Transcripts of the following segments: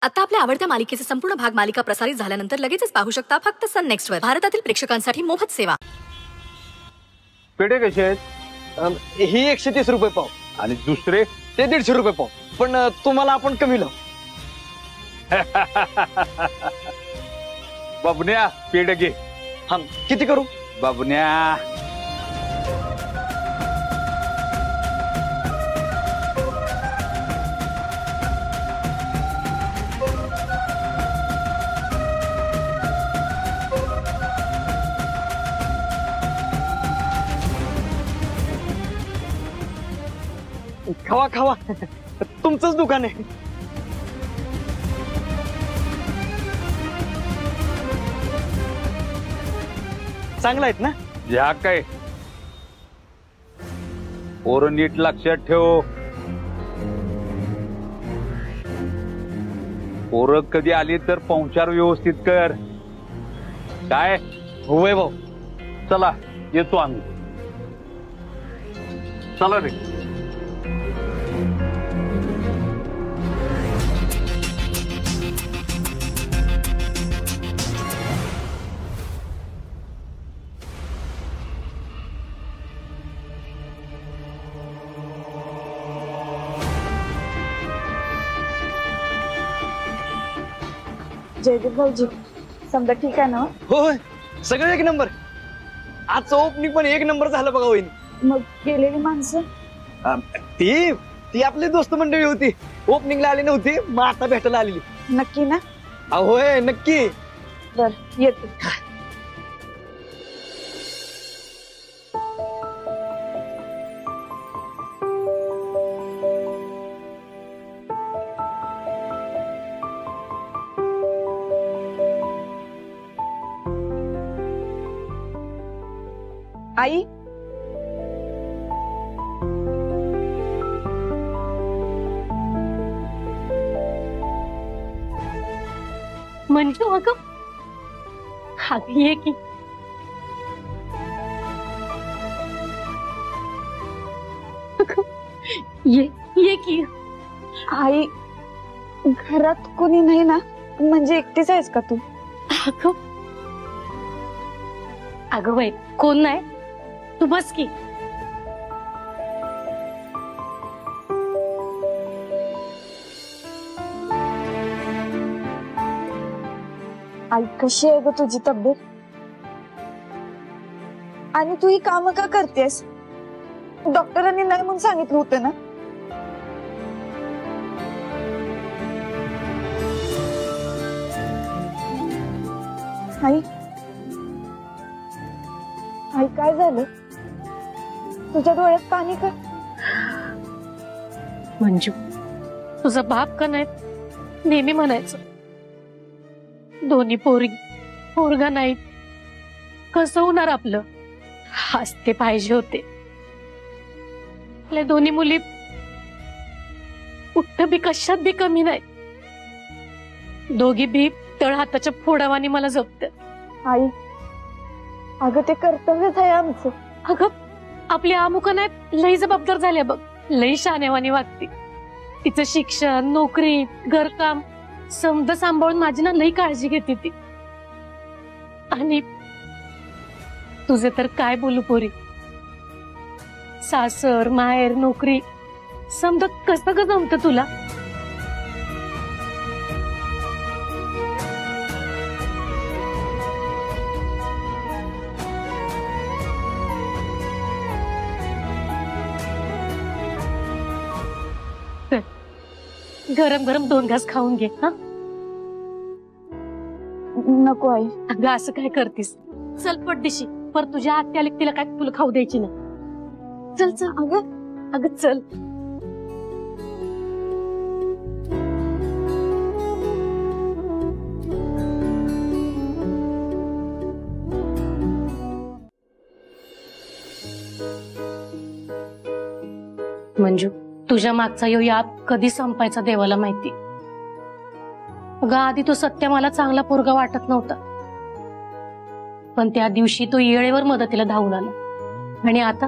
आता आपल्या आवडत्या मालिकेचे संपूर्ण भाग मालिका प्रसारित झाल्यानंतर लगेचच पाहू शकता फक्त सन नेक्स्ट वर. भारतातील प्रेक्षकांसाठी मोफत सेवा. पेढे कसे आहेत? ही 130 रुपये पाव आणि दुसरे ते 150 रुपये पाव. पण तुम्हाला आपण कमी लावू. बाबन्या पेढे घे. हा किती करू? बाबन्या खावा खावा तुमचंच दुकान आहे. चांगला आहेत ना? या काय पोरं नीट लक्षात ठेव. पोरं कधी आली तर पाहुणचार व्यवस्थित कर. काय होय भाऊ. चला येतो आम्ही. चला रे. जयदेव भाऊजी समजा ठीक आहे ना? होय सगळं एक नंबर. आजचं ओपनिंग पण एक नंबर झालं बघा वहिनी. मग गेलेली माणसं? ती ती आपली दोस्त मंडळी होती. ओपनिंगला आली नव्हती, मग आता भेटायला आलेली. नक्की ना? होय नक्की. बर येते. आई मंजू अगं ये की. ये की. आई घरात कोणी नाही ना? म्हणजे एकटीच आहेस का तू? अगं बाई कोण नाही, तू बस की. आई कशी आहे ग तुझी तब्येत? आणि तू ही कामं का करतेस? डॉक्टरांनी नाही म्हणून सांगितलं होतं ना? आई आई काय झालं? तुझ्या डोळ्यात पाणी का? मंजू तुझा बाप का नाही नेहमी म्हणायचं. दोन्ही पोरगा नाही कसं होणार आपलं? हसते पाहिजे होते. आपल्या दोन्ही मुली कुठं बी कशात बी कमी नाही. दोघी बी तळ हाताच्या फोडावानी मला जपतात. आई अगं ते कर्तव्यच आहे आमचं. अगं आपली आमुका नाही लई जबाबदार झाल्या बघ. लई शानेवानी वागते. तिचं शिक्षण नोकरी घरकाम समज सांभाळून माझी ना लई काळजी घेते ती. आणि तुझे तर काय बोलू पोरी. सासर माहेर नोकरी समज कसं ग जमतं तुला? गरम गरम 2 घास खाऊन घे. हा नको आई. अगं असं काय करतीस? चल पटदिशी पर तुझ्या आत्या आली तिला काय तुला खाऊ द्यायची ना. चल चल अगं चल. मंजू तुझ्या मागचा यो याप कधी संपायचा देवाला माहिती. अगं आधी तो सत्य मला चांगला पोरगा वाटत नव्हता, पण त्या दिवशी तो येळेवर मदतीला धावून आला. आणि आता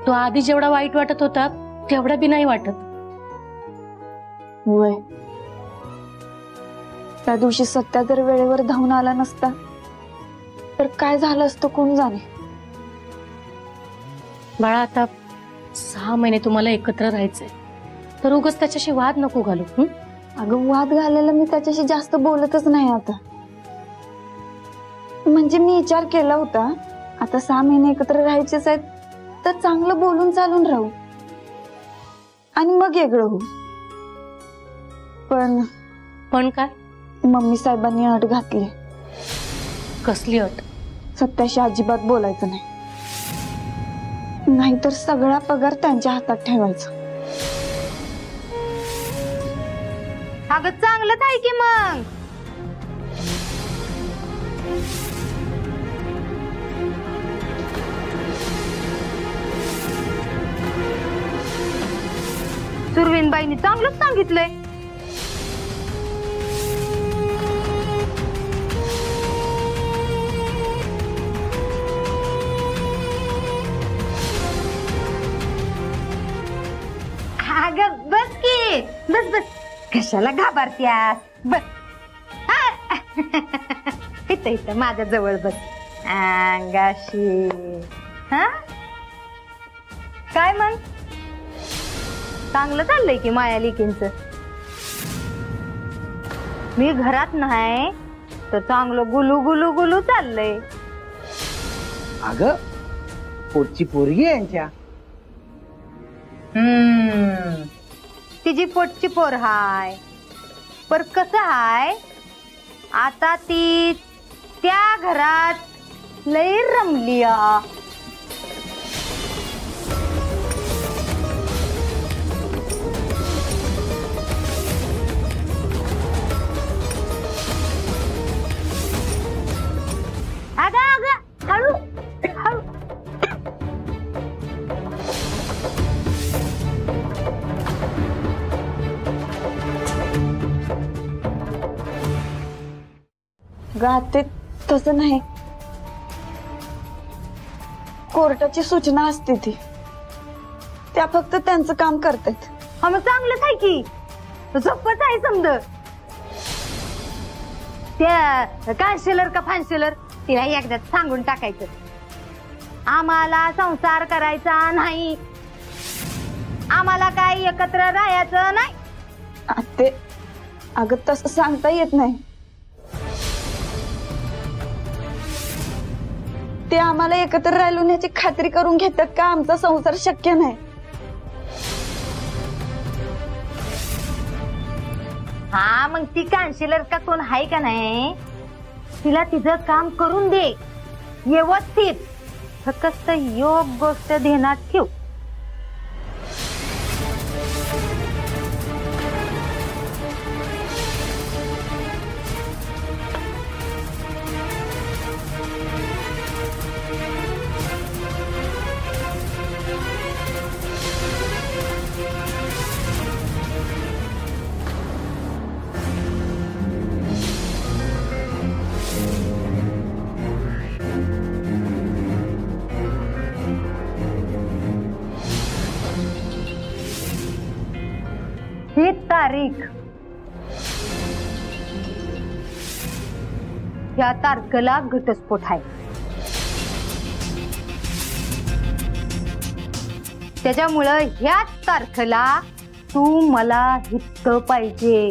तो आधी जेवढा वाईट वाटत होता तेवढा बी नाही वाटत. होय त्या दिवशी सत्या जर वेळेवर धावून आला नसता तर काय झालं असतं कोण जाणे. बाळा, आता 6 महिने तुम्हाला एकत्र राहायचंय, तर उगाच त्याच्याशी वाद नको घालू. अगं वाद घालायला मी त्याच्याशी जास्त बोलतच नाही आता. म्हणजे मी विचार केला होता, आता 6 महिने एकत्र राहायचेच आहेत तर चांगलं बोलून चालून राहू आणि मग वेगळं होऊ. पण काय? मम्मी साहेबांनी अट घातली. कसली अट? सत्याशी अजिबात बोलायचं नाही, नाहीतर सगळा पगार त्यांच्या हातात ठेवायचा. अगं चांगलंच आहे की मग. सुरवीनबाईंनी चांगलंच सांगितलंय. अगं बस की, बस बस, कशाला घाबरत्यास, बस. इथं इथं माझ्या जवळ बस, अंगाशी. हा काय मग, चांगलं चाललंय की माया लेकींच. मी घरात नाही तर चांगलं गुलू गुलू गुलू चाललंय. अगं पोटची पोरगी आहे यांच्या. तिची पोटची पोर हाय, पर कसं हाय, आता ती त्या घरात लई रमली. अगं अगं हळू हळू. गाते तसं नाही, कोर्टाची सूचना असते ती, त्या फक्त त्यांचं काम करतात. हा मग चांगलंच आहे की, सोपच आहे समज. त्या कान्सिलर का फान्सिलर तिला एकदा सांगून टाकायचं, आम्हाला संसार करायचा नाही, आम्हाला काय एकत्र राहायचं नाही. ते अगं तसं सांगता येत नाही. ते आम्हाला एकत्र राहिलो याची खात्री करून घेतात का आमचा संसार शक्य नाही. हा मग ती कान्सिलर का कोण आहे का नाही, तिला तिचं काम करून दे व्यवस्थित, फक्त योग गोष्ट ध्यानात ठेव. ही तारीख, या तारखेला घटस्फोट आहे. त्याच्यामुळं ह्याच तारखेला तू मला हितकं पाहिजे.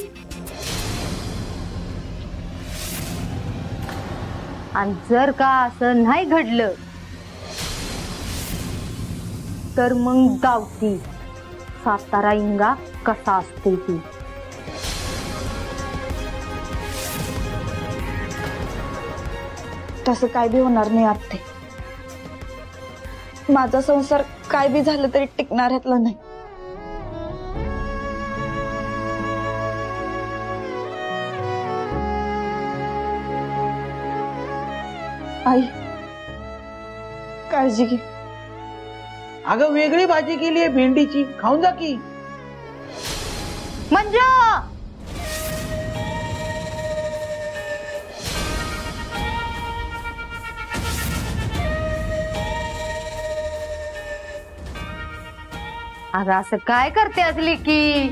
आणि जर का असं नाही घडलं तर मग गावती सातारा इंगा कसा असतो ती. तसं काय बी होणार नाही आत्ते. माझा संसार काय बी झालं तरी टिकणाऱ्यातला नाही. आई काळजी घे. अगं वेगळी भाजी केली आहे भेंडीची, खाऊन जा की. मंजू अगं असं काय करते असली की.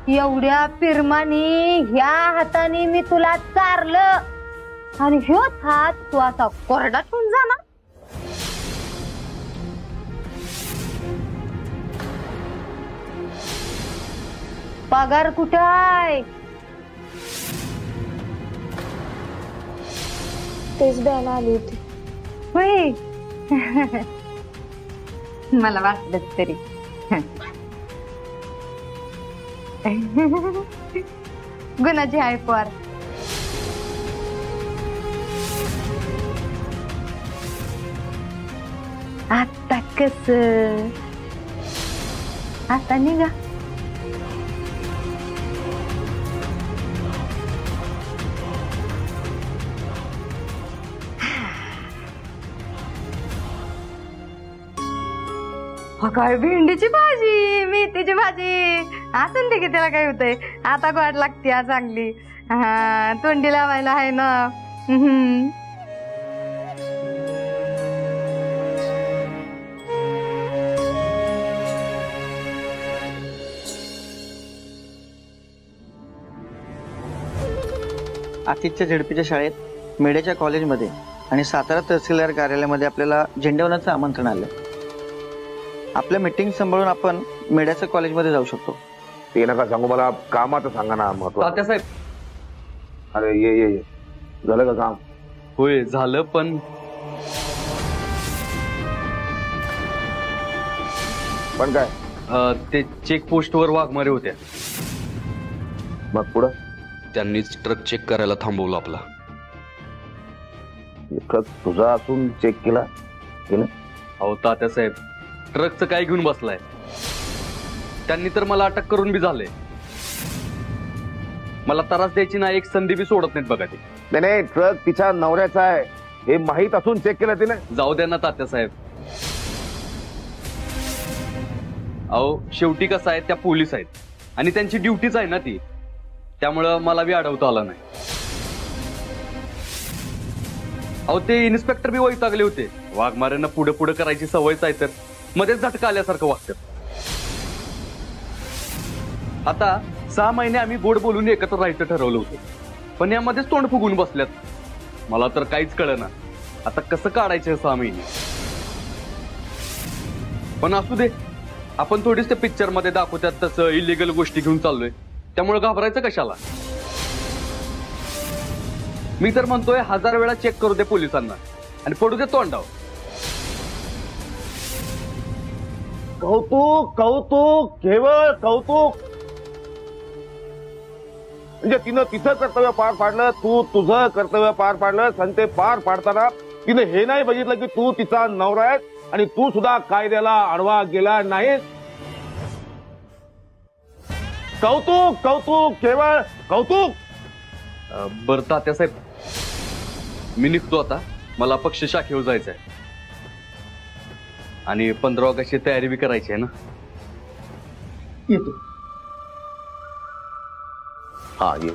एवढ्या पिरमानी ह्या हाताने मी तुला चारलं आणि ह्योच हात तू असा कोरडा ठेवून जाणार. पगार कुठे आहे? तेच द्यायला आली होती. होय. मला वाटलं तरी. गुणाची आहे पोर. आता कस आता निघा. काय भेंडीची भाजी, मेथीची भाजी असं ते की त्याला काय होतंय. आता गोड लागते चांगली. हा तोंडी लावायला आहे ना. आतिथ्य झेडपीच्या शाळेत, मेड्याच्या कॉलेजमध्ये आणि सातारा तहसीलदार कार्यालयामध्ये आपल्याला झेंडावनाचं आमंत्रण आलं. आपल्या मीटिंग सांभाळून आपण मेड्याच्या कॉलेजमध्ये जाऊ शकतो. ते नका सांगू, मला कामाचं सांगा ना. महत्त्वाचं. तात्यासाहेब. अरे ये झालं का काम? होय झालं, पण काय ते चेक पोस्ट वर वाघमारे होत्या. मग पुढं त्यांनीच ट्रक चेक करायला थांबवलं आपला. ट्रक तुझा असून चेक केला? अहो तात्यासाहेब, ट्रकचं काय घेऊन बसलाय? त्यांनी तर मला अटक करून बी झाले. मला त्रास द्यायची ना एक संधी बी सोडत नाहीत बघा ते. नाही, ट्रक तिच्या नवऱ्याचा आहे हे माहीत असून चेक केलं तिने? जाऊ द्या ना तात्यासाहेब. अहो शेवटी कसं आहे, त्या पोलीस आहेत आणि त्यांची ड्युटीच आहे ना ती. त्यामुळं मला बी अडवता आला नाही. अहो ते इन्स्पेक्टर बी वैतागले होते. वाघमाऱ्यांना पुढे पुढे करायची सवयच आहे, तर मध्येच झटका आल्यासारखं वागतात. आता 6 महिने आम्ही गोड बोलून एकत्र राहायचं ठरवलं होतं, पण यामध्येच तोंड फुगून बसल्यात. मला तर काहीच कळेना आता कसं काढायचं 6 महिने. पण असू दे, आपण थोडीच त्या पिक्चर मध्ये दाखवतात तसं इलिगल गोष्टी घेऊन चाललोय, त्यामुळे घाबरायचं कशाला. मी तर म्हणतोय 1000 वेळा चेक करू दे पोलिसांना आणि पडू दे तोंडावर. कौतुक कौतुक केवळ कौतुक. म्हणजे तिनं तिचं कर्तव्य पार पाडलं, तू तुझं कर्तव्य पार पाडलं. आणि ते पार पाडताना तिने हे नाही बघितलं की तू तिचा नवरा आहे आणि तू सुद्धा कायद्याला आडवा गेला नाहीस. कौतुक कौतुक केवळ कौतुक. बरं तात्यासाहेब, मी निघतो आता. मला पक्ष शाखेवर जायचंय आणि 15 ऑगस्टची तयारी बी करायची आहे ना. येतो. हा ये.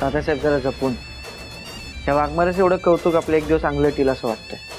तात्यासाहेब जरा जपून. त्या वाघमारेचं एवढं कौतुक आपलं एक दिवस अंगलट येईल असं वाटतंय.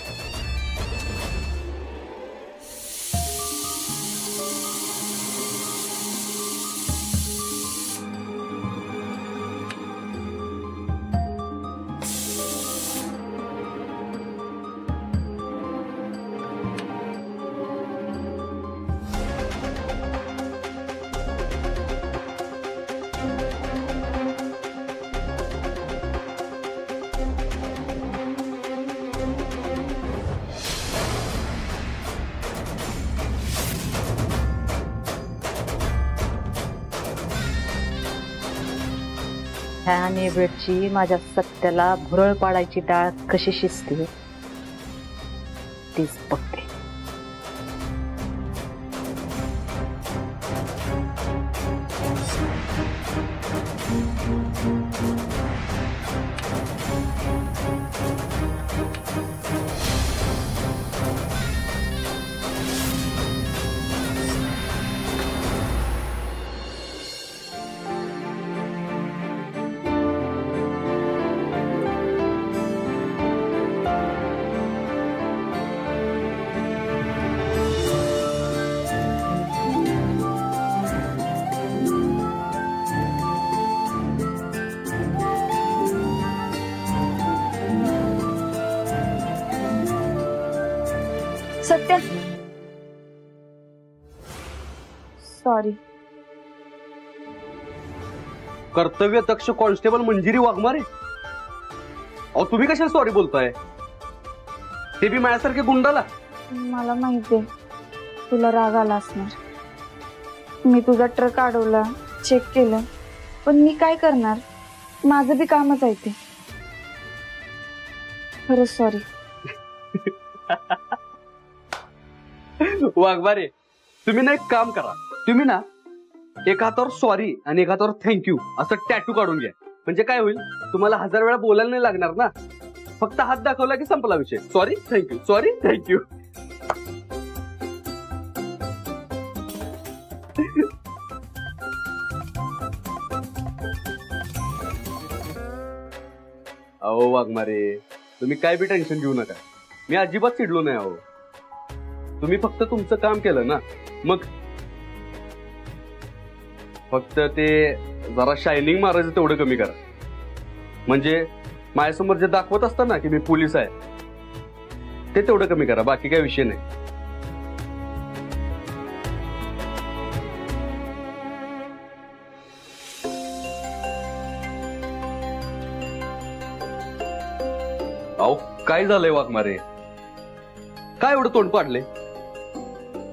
ह्या नेबेडची माझ्या सत्याला भुरळ पाडायची डाळ कशी शिजते तीच बघते. सत्या सॉरी. कर्तव्य दक्ष कॉन्स्टेबल मंजिरी वाघमारे, अहो तुम्ही कशाला सॉरी बोलताय? ते बी माझ्यासारखे गुंडाला. मला माहितीये तुला राग आला असणार. मी तुझा ट्रक अडवला, चेक केलं, पण मी काय करणार, माझं बी कामच आहे ते. खरंच सॉरी. वाघमारे तुम्ही ना एक काम करा, तुम्ही ना एका हातावर सॉरी आणि एका हातावर थँक्यू असं टॅटू काढून घ्या. म्हणजे काय होईल, तुम्हाला 1000 वेळा बोलायला नाही लागणार ना. फक्त हात दाखवला की संपला विषय. Sorry thank you, sorry thank you. अहो वाघमारे तुम्ही काय बी टेन्शन घेऊ नका, मी अजिबात चिडलो नाही. अहो तुम्ही फक्त तुमचं काम केलं ना, मग फक्त ते जरा शायनिंग मारायचं तेवढं कमी करा. म्हणजे माझ्यासमोर जे दाखवत असतं ना की मी पोलीस आहे, ते तेवढं कमी करा, बाकी काय विषय नाही. अहो काय झालंय वाघमारे, काय एवढं तोंड पाडले?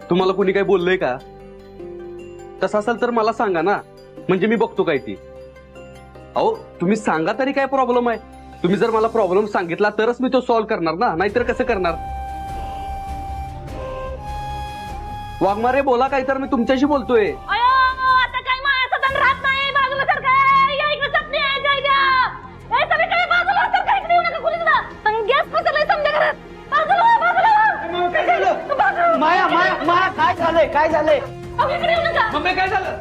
तुम्हाला कोणी काय बोललंय का? तसं असेल तर मला सांगा ना, म्हणजे मी बघतो काय ती. अहो तुम्ही सांगा तरी काय प्रॉब्लेम आहे. तुम्ही जर मला प्रॉब्लेम सांगितला तरच मी तो सॉल्व्ह करणार ना, नाहीतर कसं करणार? वाघमारे बोला काय, तर मी तुमच्याशी बोलतोय. आता काय माया सदन राहत नाही, बाजूला सरकार या इकडे चटणी आहे, जाय द्या. ए सगळीकडे बाजूला सरकार, इकडे येऊ नका कुणी सुद्धा. गॅस पसरलाय समजा घरात. बाजूला बाजूला. काय झालं? माया माया माया काय झालंय, काय झालंय? अहो इकडे येऊ नका. मम्मी काय झालं?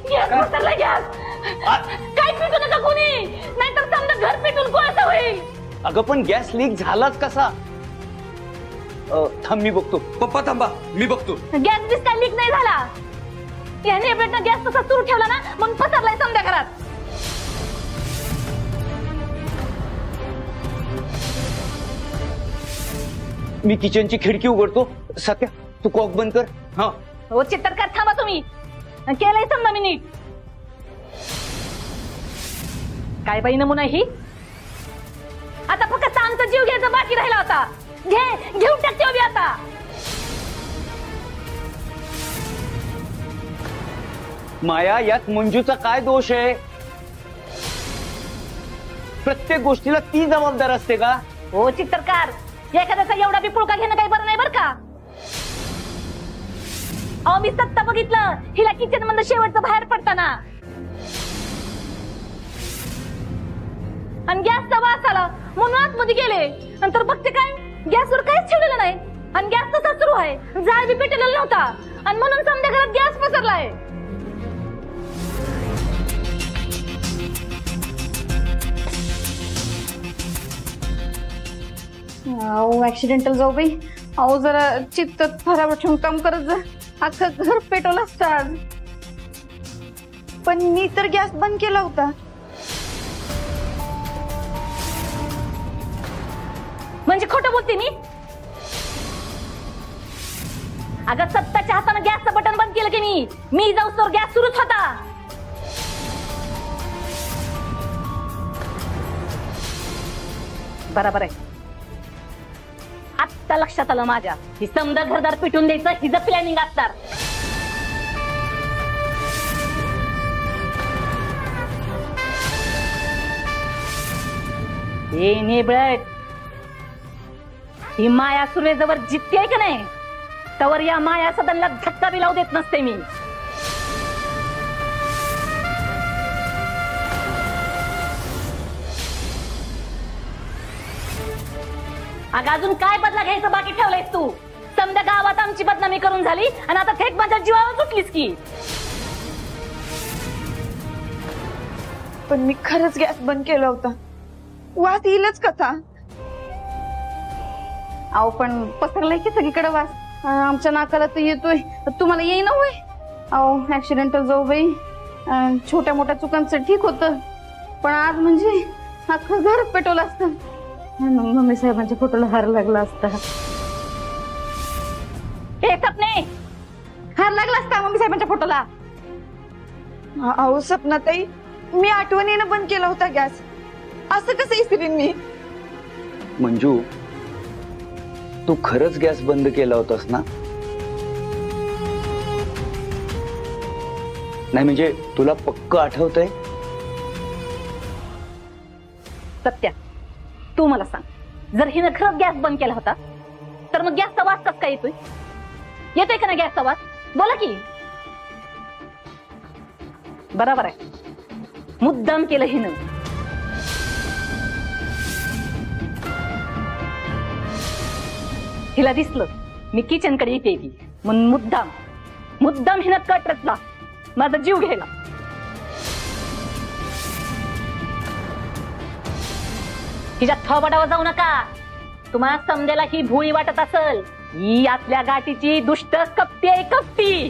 गॅस पसरलाय, गॅस. काय पिटू नका कोणी, नाहीतर समजा घर पिटून कोळसा होईल. अगं पण गॅस लीक झालाच कसा? थांब मी बघतो. पप्पा थांबा, मी बघतो. गॅस बीस काय लीक नाही झाला. याने एवढा गॅस तसा सुरू ठेवला ना, मग पसरलाय समजा घरात. मी किचनची खिडकी उघडतो. सत्या तू कॉक बंद कर. हा हो चित्रकार थांबा तुम्ही. केलंय समजा मी नीट. काय बाई नमुना ही. आता फक्त आमचा जीव घ्यायचा बाकी राहिला होता. घेऊन टाकते उभी आता. माया यात मंजूचा काय दोष आहे? प्रत्येक गोष्टीला ती जबाबदार असते का? हो चित्रकार, एखाद्याचा एवढा बी पुळका घेणं काही बरं नाही बरं का. अहो मी सत्ता बघितलं हिला किचन मधनं शेवटचं बाहेर पडताना, आणि गॅसचा वास आला म्हणून आतमध्ये गेले. नंतर बघते काय, गॅसवर काहीच ठेवलेलं नाही आणि गॅस तसा सुरू आहे. जाळ बी पेटलेला नव्हता आणि म्हणून समजा घरात गॅस पसरलाय. अहो ऍक्सिडेंटल जाऊ बाई. अहो जरा चित्त फरावर ठेवून काम करत जा. अख्खं घर पेटवलं असतं आज. पण मी तर गॅस बंद केला होता. म्हणजे खोटं बोलते मी? अगं सत्ताच्या हाताने गॅसचं बटन बंद केलं की मी जाऊस तर गॅस सुरूच होता. बरोबर आहे. आत्ता लक्षात आलं माझ्या, ही समजा घरदार पिटून द्यायचं हिचं प्लॅनिंग असणार. हे नेबळट, ही माया सुरेजवर जितते का नाही तवर या माया सदनला धक्का बी लावू देत नसते मी. अगं अजून काय बदला घ्यायचं बाकी ठेवलंयस तू? समजा गावात आमची बदनामी करून झाली आणि आता थेट माझ्या जीवावर सुटलीस की. पण मी खरंच गॅस बंद केला होता. वास येईलच कथा. अहो पण पसरलाय की सगळीकडे वास. आमच्या नाकाला तर येतोय, तुम्हाला येईना होय? अहो ऍक्सिडेंटल जाऊ बाई, छोट्या मोठ्या चुकांचं ठीक होतं, पण आज म्हणजे अख्खं घर पेटवलं असतं. मम्मी साहेबांच्या फोटोला हार लागला असता. एकच नाही हार लागला असता मम्मी साहेबांच्या फोटोला. अहो सपनाताई, मी आठवणीनं बंद केला होता गॅस. असं कसं विसरीन मी? मंजू, तू खरंच गॅस बंद केला होतास ना? नाही म्हणजे तुला पक्क आठवतंय? सत्या, तू मला सांग, जर हिनं खरंच गॅस बंद केला होता तर मग गॅसचा वास कस काय येतोय? येतोय का ना गॅसचा वास? बोला की. बरोबर आहे, मुद्दाम केलं हिनं. हिला दिसलं मी किचनकडे येते की, म्हणून मुद्दाम हिनं कट रचला माझा जीव घ्यायला. हिच्या थोबाडावर जाऊ नका. तुम्हाला समजायला ही भोळी वाटत असल, ही आतल्या गाठीची दुष्ट कप्पी आहे, कप्पी.